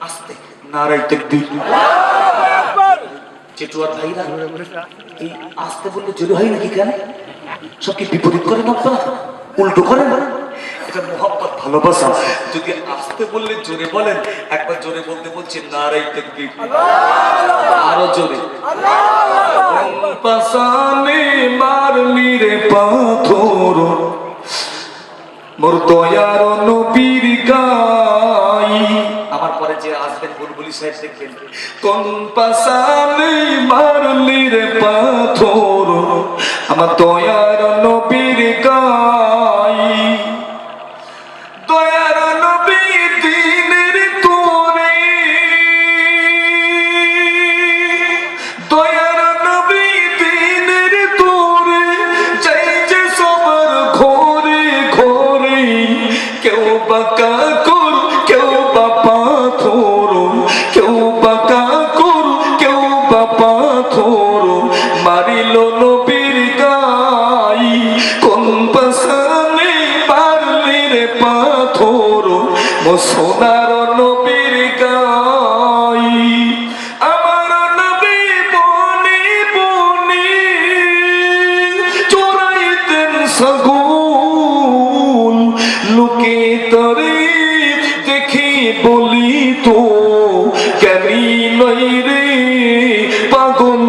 আস্তে নারাই তাকবীর। চেটুয়ার ভাইরা এই আস্তে বললে জোরে হয় নাকি? কেন সব কি বিপরীত করেন আপনারা? উল্টো করেন? এটা মোহাম্মত, ভালোবাসা। যদি আস্তে বললে জোরে বলেন, একবার জোরে বলতে বলছে নারাই তাকবীর, আরো জোরে। পাশানে মারলি রে পাথর মোর দয়ার নবীর গাই। আমার পরে যে আসবেন বুলবুলি সাহেব দেখবেন, কোন পাশানে মারলি রে পাথর আমার দয়ার নবীর গাই। দয়ার নবী দিনের তোরে, দয়ার নবী দিনের তোরে যাই যে সবার ঘরে ঘরে। কেউ বাঁকা কর, কেউ বা পাথর, কেউ বাঁকা কর, কেউ বা পাথর মারিল নবীর গাই। কোন পাশানে পারলি রে পাথর মো সোনার নবীর গাই। আমার নবী বনে বনে চোরাইতেন ছাগল, লোকে তরে দেখি বলি তো জ্ঞানী নই রে পাগল।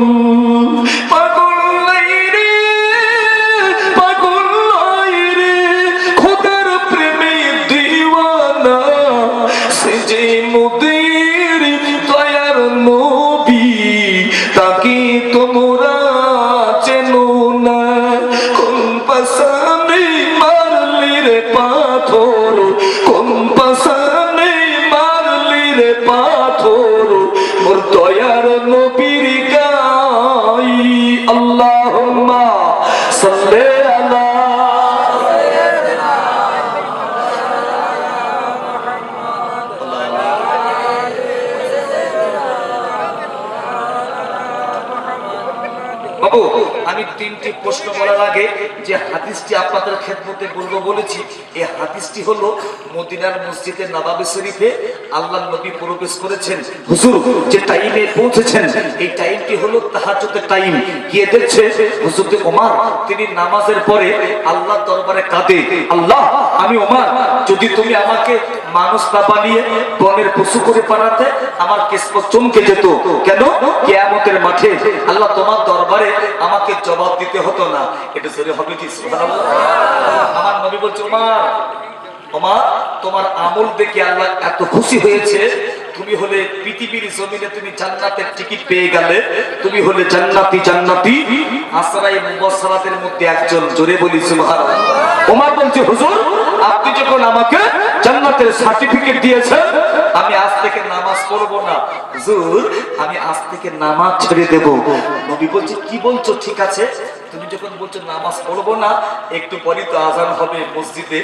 পাগল নাই রে, পাগল নাই রে, খোদার প্রেমে দিওয়ানা। সে যে মোদের দয়ার নবী তাকে তোমরা চেনো না। কোন পাশানে মারলি রে পাথর, কোন পাশানে মারলি রে পাথর মোর দয়ার নবীর গাই। আল্লাহুম্মা সাল্লি আলা। বাবু আমি তিনটি প্রশ্ন বলার আগে যে হাদিসটি আপনাদের খেদমতে বলবো বলেছি, এই হাদিসটি হলো মদিনার মসজিদে নববী শরীফে আল্লাহর নবী প্রবেশ করেছেন। হুজুর যে টাইমে পৌঁছেছেন এই টাইমটি হলো তাহাজ্জুদের টাইম। গিয়ে দেখছে হুজুর ওমর তিনি নামাজের পরে আল্লাহর দরবারে কাঁদে, আল্লাহ আমি ওমর, যদি তুমি আমাকে মানুষ না বানিয়ে বনের পশু করে পাঠাতে আমার কিসমত চমকে যেত। কেন? কিয়ামতের মাঠে আল্লাহ তোমার দরবারে আমাকে জবাব দিতে হতো না। এটা সরি হবে কি? সুবহানাল্লাহ। আমার নবী বলছে ওমর, ওমর তোমার আমল দেখে আল্লাহ এত খুশি হয়েছে, তুমি হলে পৃথিবীর জমিনে তুমি জান্নাতের টিকিট পেয়ে গেলে, তুমি হলে জান্নাতি। জান্নাতি আসরায়ে মুবাশশারাতের মধ্যে একজন। জোরে বলি সুবহানাল্লাহ। ওমর বলছে হুজুর আপনি যখন আমাকে জান্নাতের সার্টিফিকেট দিয়েছেন আমি আজ থেকে নামাজ পড়বো না। হুজুর আমি আজ থেকে নামাজ ছেড়ে দেব। নবী বলছে কি বলছো? ঠিক আছে তুমি যখন বলছো নামাজ পড়বো না, একটু পরে তো আজান হবে মসজিদে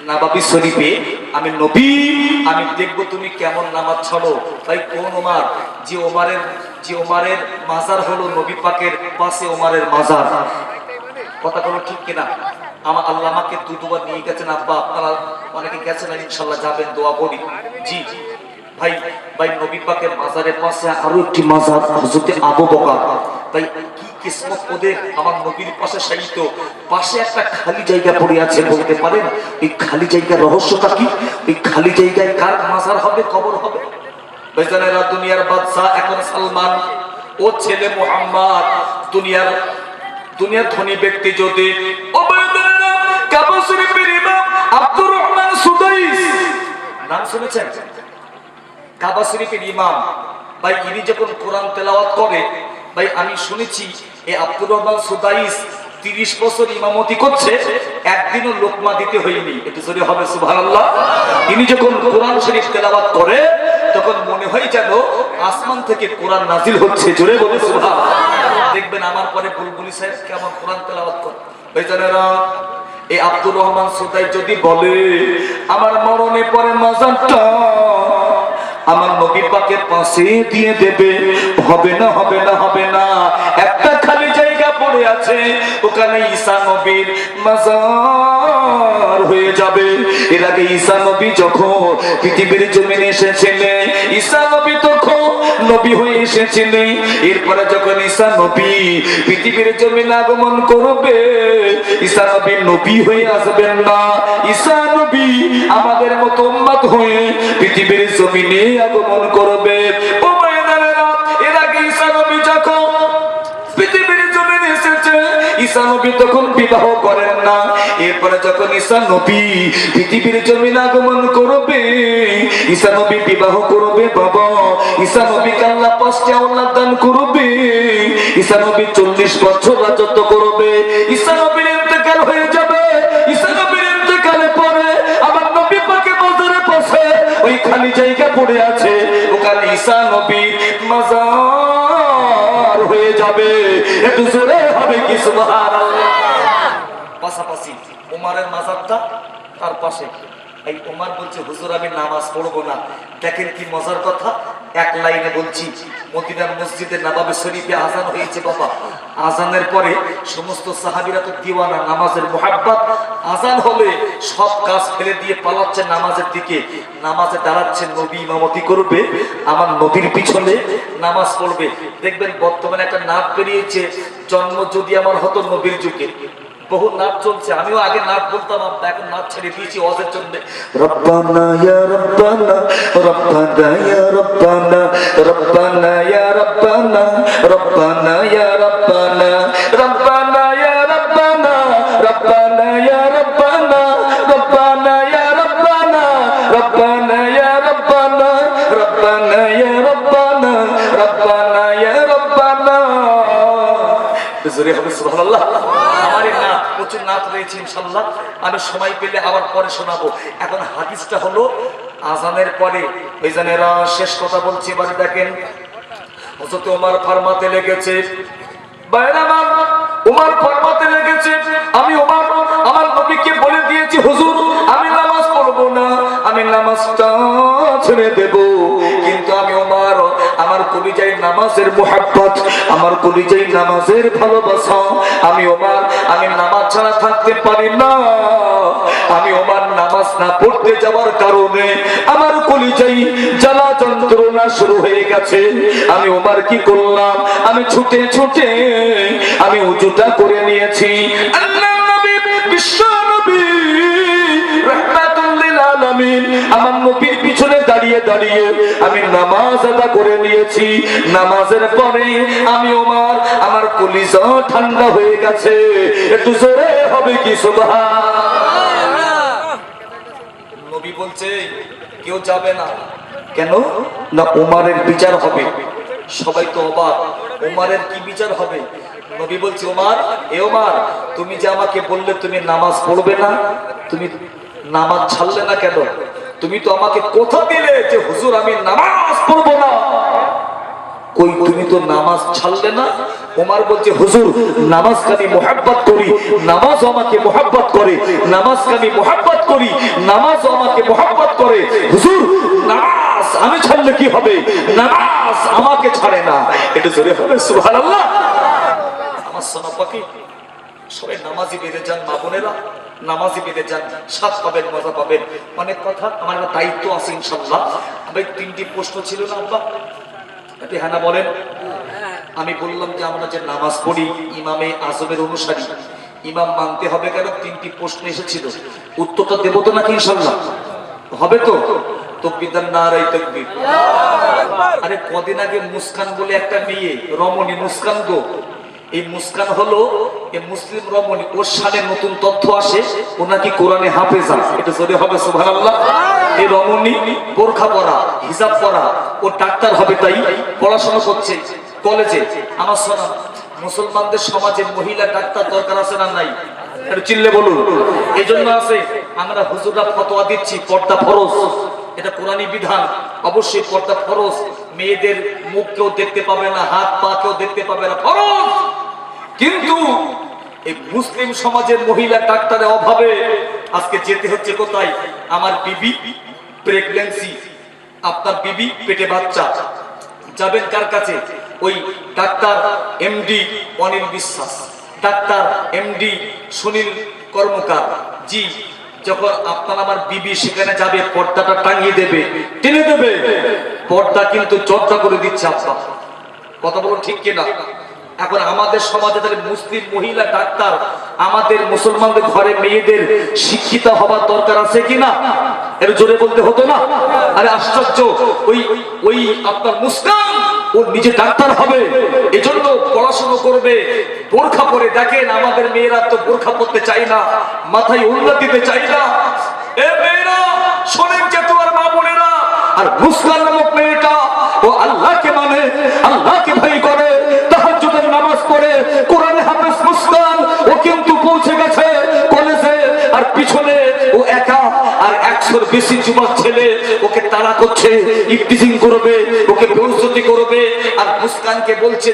নববী শরীফে, আমি নবী আমি দেখবো তুমি কেমন নামাজ ছাড়ো। তাই কোন ওমর? যে ওমরের মাজার হলো নবী পাকের পাশে ওমরের মাজার। কথা বলো ঠিক কিনা? আমার আল্লাহ আমাকে দুবার নিয়ে গেছেন। আব্বা আপনারা অনেকে গেছেন, ইনশাল্লাহ যাবেন, দোয়া করি। জি ভাই ভাই নবী পাকের মাজারের পাশে আরো একটি মাজার হযরত আবু বকর। তাই কি কিসমত ওদের, আমার নবীর পাশে সাহিত্য পাশে একটা খালি জায়গা পড়ে আছে। বলতে পারেন এই খালি জায়গার রহস্যটা কি? এই খালি জায়গায় কার মাজার হবে, কবর হবে? বেজানেরা দুনিয়ার বাদশা এখন সালমান, ও ছেলে মুহাম্মদ, দুনিয়ার ধনী ব্যক্তি যদি কাবা শরীফের ইমাম আব্দুর রহমান সুদাইস নাম শুনেছেন? কাবা শরীফের ইমাম ভাই ইনি যখন কোরআন তেলাওয়াত করে ভাই আমি শুনেছি এই আব্দুর রহমান সুদাইস 30 বছর ইমামতি করছে, একদিনও লোকমা দিতে হয়নি। এটা জোরে হবে সুবহানাল্লাহ। ইনি যখন কোরআন শরীফ তেলাওয়াত করে তখন মনে হয় যেন আসমান থেকে কোরআন নাজিল হচ্ছে। জোরে বলে সুবহানাল্লাহ। দেখবেন আমার পরে বুলবুলি সাহেব কেমন কোরআন তেলাওয়াত করে। ভাইজানেরা এই আব্দুর রহমান সুদাইস যদি বলে আমার মরণে পরে মাজারটা আমার নবী পাকের পাশে দিয়ে দেবে, হবে না হবে না হবে না। একটা খালি জায়গা পড়ে আছে, ওখানে ঈসা নবীর মাজার হয়ে যাবে। এর আগে ঈসা নবী যখন পৃথিবীর জমিনে এসেছিলেন ঈসা নবী তখন নবী হয়ে এসেছেন। এরপরে যখন ঈসা নবী পৃথিবীর জমিনে আগমন করবে, ঈসা নবী নবী হয়ে আসবেন না, ঈসা নবী আমাদের মতো উম্মত হয়ে পৃথিবীর জমিনে আগমন করবে। ও মায়েরা, এর আগে ঈসা নবী যখন পৃথিবীর জমিনে এসেছে, ঈসা নবী তখন বিবাহ করেন না। এরপরে যখন ঈসা নবী পৃথিবীর জমিনে আগমন করবে, ঈসা নবী বিবাহ করবে। বাবা, ঈসা নবীকে আল্লাহ 5টি আওলাদ দান করবে। ঈসা নবী 40 বছর রাজত্ব করবে। ঈসা নবীর ইন্তেকাল হয়ে যাবে। ঈসা নবীর ইন্তেকালের পরে আমার নবী পাকে মাজারে পাশে ওই খালি জায়গা পড়ে আছে, ওখানে ঈসা নবীর মাজার হয়ে যাবে। একটু জোরে হবে কি সুবহানাল্লাহ। পাশাপাশি ওমরের মাজারটা তার পাশে। এই ওমর বলছে, হুজুর আমি নামাজ পড়বো না। দেখেন কি মজার কথা, এক লাইনে বলছি। মদিনার মসজিদে নববী শরীফে আযান হয়েছে বাবা। আযানের পরে সমস্ত সাহাবীরা তো দিওয়ানা নামাজের মুহাব্বত। আযান হলে সব কাজ ফেলে দিয়ে পালাচ্ছে নামাজের দিকে। নামাজে দাঁড়াচ্ছে, নবী ইমামতি করবে, আমার নবীর পিছনে নামাজ পড়বে। দেখবেন বর্তমানে একটা নাচ বেরিয়েছে, জন্ম যদি আমার হতো নবীর যুগে। বহু নাচ চলছে, আমিও আগে নাচ বলতাম, এখন নাচ ছেড়ে দিয়েছি ওয়াজের জন্য। রব্বানা ইয়া রব্বানা, রব্বানা ইয়া রব্বানা, রব্বানা ইয়া রব্বানা, রব্বানা ইয়া রব্বানা, রব্বানা ইয়া রব্বানা, রব্বানা ইয়া রব্বানা, রব্বানা ইয়া রব্বানা, রব্বানা ইয়া রব্বানা, রব্বানা ইয়া রব্বানা, রব্বানা ইয়া রব্বানা। জোরে হবে সুবহানাল্লাহ। প্রচুর নাচ রয়েছে ইনশাল্লাহ, আমি সময় পেলে আবার পরে শোনাবো। এখন হাদিসটা হলো আযানের পরে। ওই জানেরা শেষ কথা বলছি, এবারে দেখেন হযরত ওমর ফরমাতে লেগেছে, বাইরে আমার ওমর ফরমাতে লেগেছে, আমি ওমর আমার নবীকে বলে দিয়েছি, হুজুর আমি নামাজ পড়বো না, আমি নামাজটা ছেড়ে দেব। কিন্তু আমি ওমর আমার কলিজায় নামাজের মুহাব্বত, আমার কলিজায় নামাজের ভালোবাসা, আমি ওমর আমি নামাজ ছাড়া থাকতে পারি না। আমি ওমর নামাজ না পড়তে যাওয়ার কারণে আমার কলিজায় জ্বালা যন্ত্রণা শুরু হয়ে গেছে। আমি ওমর কি করলাম, আমি ছুটে ছুটে আমি উজুটা করে নিয়েছি। আল্লাহর নবী বিশ্ব নবী রাহমাতুল লিল আলামিন আমার নবীর পিছনে দাঁড়িয়ে দাঁড়িয়ে আমি নামাজ আদা করে নিয়েছি। নামাজের পরে আমি ওমর আমার কলিজা ঠান্ডা হয়ে গেছে। একটু জোরে হবে কি সুবহানাল্লাহ। নবী বলছে কেউ যাবে না। কেন না, ওমরের বিচার হবে। সবাই তো অবাক, ওমরের কি বিচার হবে? নবী বলছে, ওমর এ ওমর, তুমি যে আমাকে বললে তুমি নামাজ পড়বে না, তুমি নামাজ ছাড়লে না কেন? তুমি তো আমাকে কথা দিলে যে হুজুর আমি নামাজ পড়বো না, কই তুমি তো নামাজ ছাড়লে না। ওমর বলছে, হুজুর নামাজকে আমি মুহাব্বত করি, নামাজ আমাকে মুহাব্বত করে, নামাজকে আমি মুহাব্বত করি, নামাজ আমাকে মুহাব্বত করে। হুজুর নামাজ আমি ছাড়লে কি হবে, নামাজ আমাকে ছাড়ে না। এটা জোরে হবে সুবহানাল্লাহ। আমার সোনা পাখি সবাই নামাজি বেঁধে যান, মা বোনেরা নামাজি বেঁধে যান, স্বাদ পাবেন, মজা পাবেন। অনেক কথা, আমার একটা দায়িত্ব আছে ইনশাআল্লাহ। আমার 3টি প্রশ্ন ছিল না আব্বা, আপনি হ্যাঁ না বলেন। আমি বললাম যে আমরা যে নামাজ পড়ি ইমামে আজমের অনুসারী, ইমাম মানতে হবে কেন? 3টি প্রশ্ন এসেছিল, উত্তরটা দেবো তো নাকি ইনশাআল্লাহ? হবে তো? তাকবীর নারায়ে তাকবীর। আরে কদিন আগে মুস্কান বলে একটা মেয়ে, রমণী মুস্কান গো, এই মুস্কান হলো এই মুসলিম রমণী, ওর সাথে নতুন তথ্য আসে, ও নাকি কোরআনে হাফেজা। এটা যদি হবে সুবহানাল্লাহ। এই রমণী বোরখা পরা, হিজাব পরা, ও ডাক্তার হবে, তাই পড়াশোনা করছে কলেজে। আমার শোনা, মুসলমানদের সমাজে মহিলা ডাক্তার দরকার আছে না নাই? একটু চিল্লে বলুন। এই জন্য আছে, আমরা হুজুররা ফতোয়া দিচ্ছি পর্দা ফরজ, এটা কোরআনী বিধান, অবশ্যই পর্দা ফরজ। মেয়েদের মুখ কেউ দেখতে পাবে না, হাত পা কেউ দেখতে পাবে না, ফরজ। কিন্তু এই মুসলিম সমাজের মহিলা ডাক্তারের অভাবে আজকে যেতে হচ্ছে কোথায়? আমার বিবি প্রেগন্যান্সি, আপনার বিবি পেটে বাচ্চা, যাবেন কার কাছে? ওই ডাক্তার এমডি অনিল বিশ্বাস, ডাক্তার এমডি সুনীল কর্মকার, জি যখন আপনার আমার বিবি সেখানে যাবে, পর্দাটা টাঙিয়ে দেবে, টেনে দেবে, পর্দা কিন্তু চর্চা করে দিচ্ছে আব্বা। কথা বলো ঠিক কিনা? এখন আমাদের সমাজে তাহলে মুসলিম মহিলা ডাক্তার, আমাদের মুসলমানদের ঘরে মেয়েদের শিক্ষিত হবার দরকার আছে কিনা? এর জোরে বলতে হতো না? আরে আশ্চর্য, ওই ওই আপনার মুস্কান ও নিজে ডাক্তার হবে, এজন্য পড়াশোনা করবে, বোরখা পরে। দেখেন আমাদের মেয়েরা তো বোরখা পরতে চাই না, মাথায় উল্লা দিতে চাই না। এ মেয়েরা শোনেন যে তোমার মা বোনেরা, আর মুস্কান নামক মেয়েটা ও আল্লাহকে মানে, আল্লাহকে ভয় করে, তাহাজ্জুদের নামাজ পড়ে, কোরআনে হাফেজ মুস্কান। ও কিন্তু পৌঁছে গেছে কলেজে, আর পিছনে ও একা, আর 100-র বেশি যুবক ছেলে ওকে তাড়া করছে, ইফতিজিং করবে, ওকে বেউজ্জতি করবে। আর মুস্কানকে বলছে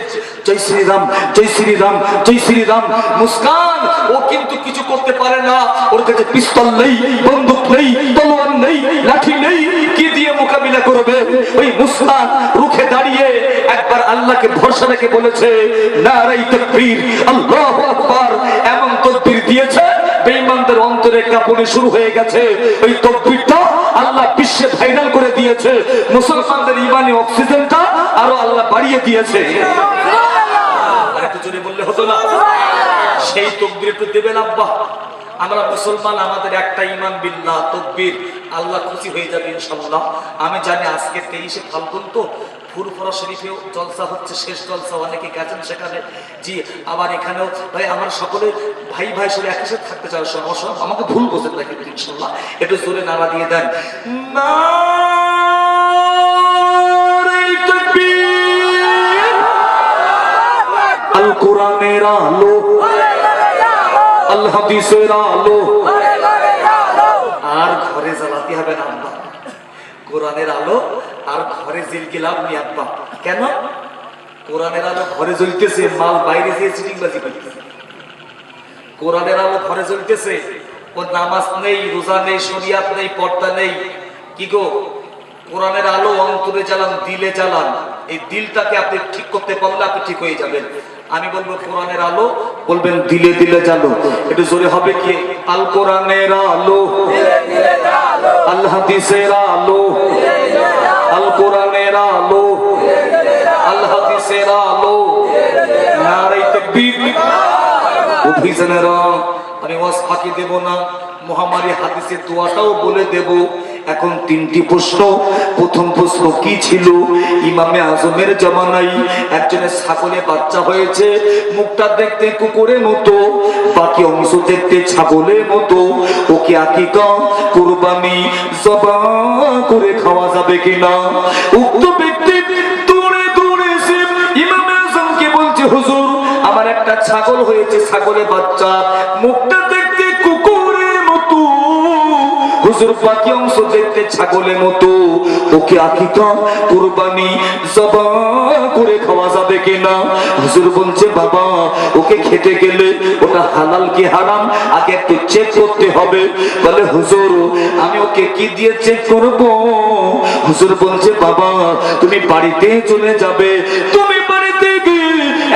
জয় শ্রীরাম, জয় শ্রীরাম, জয় শ্রীরাম। মুস্কান ও কিন্তু কিছু করতে পারে না, ওর কাছে পিস্তল নেই, বন্দুক নেই, তলোয়ার নেই, লাঠি নেই, কি দিয়ে মোকাবিলা করবে? ওই মুস্কান রুখে দাঁড়িয়ে একবার আল্লাহকে ভরসা রেখে বলেছে নারায়ে তাকবীর, আল্লাহু আকবার। এমন তাকবীর দিয়েছে বেঈমানদের অন্তরে কাঁপুনি শুরু হয়ে গেছে। ওই তাকবীরটা আল্লাহ বিশ্বে ভাইরাল করে দিয়েছে, মুসলমানদের ইমানি অক্সিজেনটা আরো আল্লাহ বাড়িয়ে দিয়েছে। আর একটু জোরে বললে হতো না? সেই তাকবীর একটু দেবেন আব্বা। আমরা মুসলমান, আমাদের একটা ইমান বিল্লাহ, তাকবীর, আল্লাহ খুশি হয়ে যাবে ইনশাআল্লাহ। আমি জানি আজকে 23শে ফাল্গুন তো ফুরফুরা শরীফেও জলসা হচ্ছে, শেষ জলসা, অনেকে গেছেন সেখানে। জি, আবার এখানেও ভাই আমরা সকলে ভাই ভাই সবাই একই সাথে থাকতে চাই। আমাকে ভুল বোঝেন না কিন্তু ইনশাআল্লাহ। একটু জোরে নারা দিয়ে দেন, নারায়ে তাকবীর। আল কোরআনের আলো, আল হাদিসের আলো, আর ঘরে জ্বালাতে হবে না আব্বা। কোরআনের আলো আর ঘরে জিলগিলাম নি আব্বা। কেন? কোরআনের আলো ঘরে জ্বলতেছে, মাল বাইরে যেয়ে চিটিংবাজি করতেছে। কোরআনের আলো ঘরে জ্বলতেছে, ওর নামাজ নেই, রোজা নেই, শরিয়াত নেই, পর্দা নেই। কি গো, কোরআনের আলো অন্তরে জ্বালান, দিলে জ্বালান। এই দিলটাকে আপনি ঠিক করতে পারলে আপনি ঠিক হয়ে যাবেন। আমি বলবো কোরআনের আলো, বলবেন দিলে দিলে জ্বালো। একটু জোরে হবে কি? আল কোরআনের আলো, আল হাদিসের আলো, আল কোরআনের আলো, আল হাদিসের আলো, নারায়ে তাকবীর। অভিযানেরা আমি ওয়াজ ফাঁকি দেব না, মহামারী হাদিসের দোয়াটাও বলে দেব। এখন 3টি প্রশ্ন। প্রথম প্রশ্ন কি ছিল? ইমামে আজমের জামানায় একজনের ছাগলে বাচ্চা হয়েছে, মুখটা দেখতে কুকুরের মতো, বাকি অংশ দেখতে ছাগলের মতো। ওকে আকিকা, কুরবানি, জবাহ করে খাওয়া যাবে কিনা? উক্ত ব্যক্তি দৌড়ে দৌড়ে এসে ইমামে আজমকে বলছে, হুজুর আমার একটা ছাগল হয়েছে, ছাগলের বাচ্চা, মুখটা দেখতে কুকুরের মতো, হুজুর বাকি অংশ দেখতে ছাগলের মতো, ওকে আকিকা, কুরবানি, জবাহ করে খাওয়া যাবে কিনা? হুজুর বলছে, বাবা ওকে খেতে গেলে ওটা হালাল কি হারাম আগে একটু চেক করতে হবে। বলে, হুজুর আমি ওকে কি দিয়ে চেক করব? হুজুর বলছে, বাবা তুমি বাড়িতে চলে যাবে, তুমি বাড়িতে গিয়ে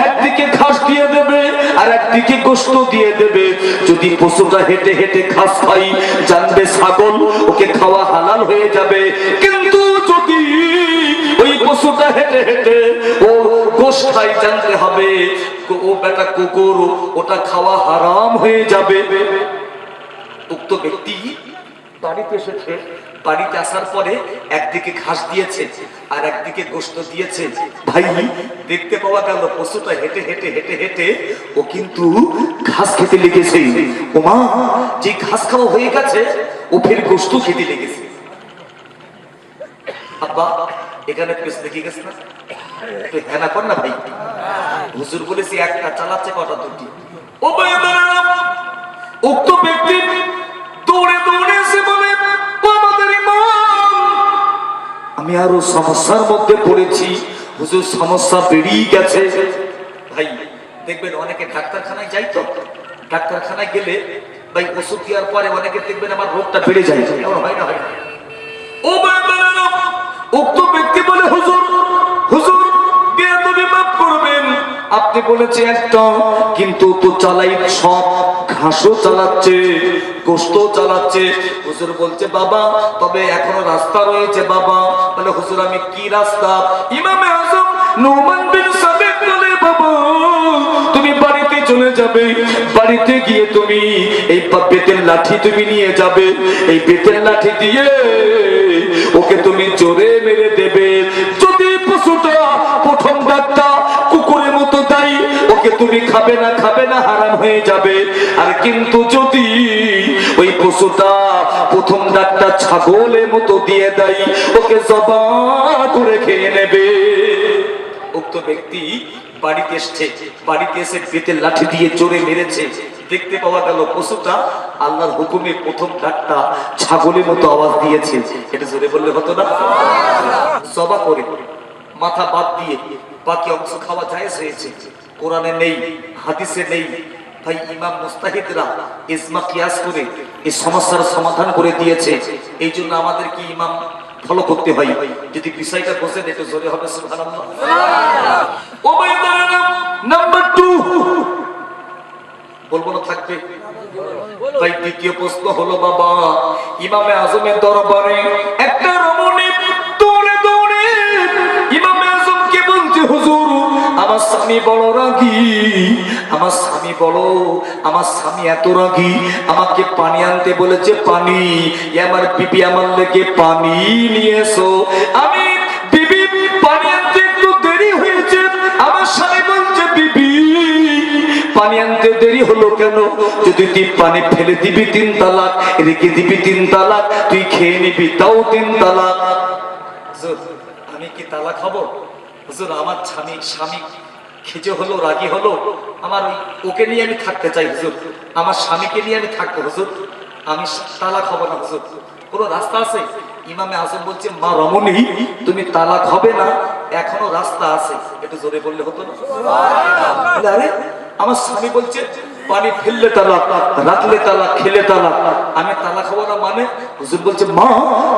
একদিকে ঘাস দিয়ে দেবে আর একদিকে গোশত দিয়ে দেবে। যদি পশুটা হেঁটে হেঁটে ঘাস খাই, জানবে ছাগল, ওকে খাওয়া হালাল হয়ে যাবে। কিন্তু যদি ওই পশুটা হেঁটে হেঁটে ও গোশত খাই, জানতে হবে ও বেটা কুকুর, ওটা খাওয়া হারাম হয়ে যাবে। উক্ত ব্যক্তি বাড়িতে এসেছে, বাড়িতে আসার পরে একদিকে ঘাস দিয়েছে আর একদিকে গোশত দিয়েছে। ভাই দেখতে পাওয়া গেল পশুটা হেঁটে হেঁটে হেঁটে হেঁটে ও কিন্তু ঘাস খেতে লেগেছে। ওমা, যে ঘাস খাওয়া হয়ে গেছে ও ফের গোশত খেতে লেগেছে। আব্বা এখানে পেছ দেখে গেছে না, একটু হেনা কর না ভাই। হুজুর বলেছি একটা, চালাচ্ছে কটা? 2টি। ও ভাই উক্ত ব্যক্তি দৌড়ে দৌড়ে এসে বলে, আমাদের ইমাম আমি আরো সমস্যার মধ্যে পড়েছি, হুজুর সমস্যা বেড়েই গেছে। ভাই দেখবেন অনেকে ডাক্তারখানায় যাই, তো ডাক্তারখানায় গেলে ভাই ওষুধ দেওয়ার পরে অনেকে দেখবেন আমার রোগটা বেড়ে যায়, এমন হয় না? হয় না? ও ভাই উক্ত ব্যক্তি বলে, হুজুর হুজুর বেয়াদবি মাফ করবেন, আপনি বলেছেন একটা, কিন্তু তো চালাই সব ঘাসও চালাচ্ছে, গোশত চালাচ্ছে। হুজুর বলছে বাবা তবে এখনো রাস্তা রয়েছে বাবা। বলে হুজুর আমি কি রাস্তা? ইমামে আজম নুমান বিন সাবিত বলে বাবা তুমি বাড়িতে চলে যাবে, বাড়িতে গিয়ে তুমি এই বেতের লাঠি তুমি নিয়ে যাবে, এই বেতের লাঠি দিয়ে ওকে তুমি জোরে মেরে দেবে। যদি পশুটা প্রথম ডাকটা কুকুরের মতো দেয় ওকে তুমি খাবে না হারাম হয়ে যাবে। আর কিন্তু যদি ওই পশুটা প্রথম ডাকটা ছাগলের মতো দিয়ে দেয় ওকে জবান করে খেয়ে নেবে। উক্ত ব্যক্তি বাড়িতে এসছে, বাড়িতে এসে বেতের লাঠি দিয়ে জোরে মেরেছে। দেখতে পাওয়া গেল পশুটা আল্লাহর হুকুমে প্রথম ডাকটা ছাগলের মতো আওয়াজ দিয়েছে। এটা জোরে বললে হতো না? জবা করে মাথা বাদ দিয়ে বাকি অংশ খাওয়া জায়েজ হয়েছে। কোরআনে নেই, হাদিসে নেই। ভাই ইমাম মুস্তাহিদরা ইজমা কিয়াস করে এই সমস্যার সমাধান করে দিয়েছে। এই জন্য আমাদের কি ইমাম ফলো করতে হয়। যদি বিষয়টা বোঝেন একটু জোরে হবে সুবহানাল্লাহ। নাম্বার 2 বলবো না থাকবে? ভাই দ্বিতীয় প্রশ্ন হলো বাবা ইমামে আজমের দরবারে একটা রমণী দৌড়ে দৌড়ে ইমামে আজমকে বলছে হুজুর আমার স্বামী বড় রাগী, আমার স্বামী বড়, আমার স্বামী এত রাগী আমাকে পানি আনতে বলেছে, পানি। আমার বিবি আমার লেগে পানি নিয়ে এসো। আমি বিবি পানি আনতে একটু দেরি হয়েছে, আমার স্বামী বলছে বিবি পানি আনতে দেরি হলো কেন? যদি তুই পানি ফেলে দিবি 3 তালাক, রেখে দিবি 3 তালাক, তুই খেয়ে নিবি তাও 3 তালাক। আমি কি তালাক হব? হুজুর আমার স্বামী খেজে হলো, রাগী হলো, আমার ওকে নিয়ে আমি থাকতে চাই হুজুর, আমার স্বামীকে নিয়ে আমি থাকবো হুজুর, আমি তালাক হব না হুজুর। কোনো রাস্তা আছে? ইমামে আজম বলছে মা রমণী তুমি তালাক হবে না, এখনো রাস্তা আছে। একটু জোরে বললে হতো না? আরে আমার স্বামী বলছে পানি ফেললে তালাক, রাখলে তালাক, খেলে তালাক, আমি তালাক হবো না মানে? হুজুর বলছে মা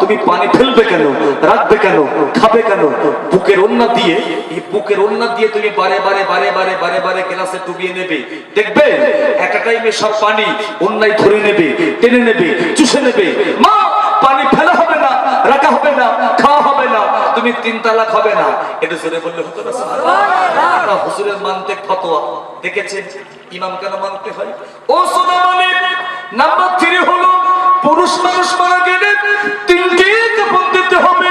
তুমি পানি ফেলবে কেন, রাখবে কেন, খাবে কেন? বুকের ওন্না দিয়ে, এই বুকের ওন্না দিয়ে তুমি বারে বারে বারে বারে বারে বারে গ্লাসে ডুবিয়ে নেবে, দেখবে একটা টাইমে সব পানি ওন্নায় ধরে নেবে, টেনে নেবে, চুষে নেবে। মা পানি ফেলা হবে না, রাখা হবে না, খাওয়া হবে না, তুমি 3 তালাক হবে না। এটা জোরে বললে হতো না? সুবহানাল্লাহ। হুজুরের মানতে ফতোয়া দেখেছেন ইমাম কেন মানতে হয়? ও সোনা মানে নাম্বার 3 হলো পুরুষ মানুষ মারা গেলে 3টি কাফন দিতে হবে।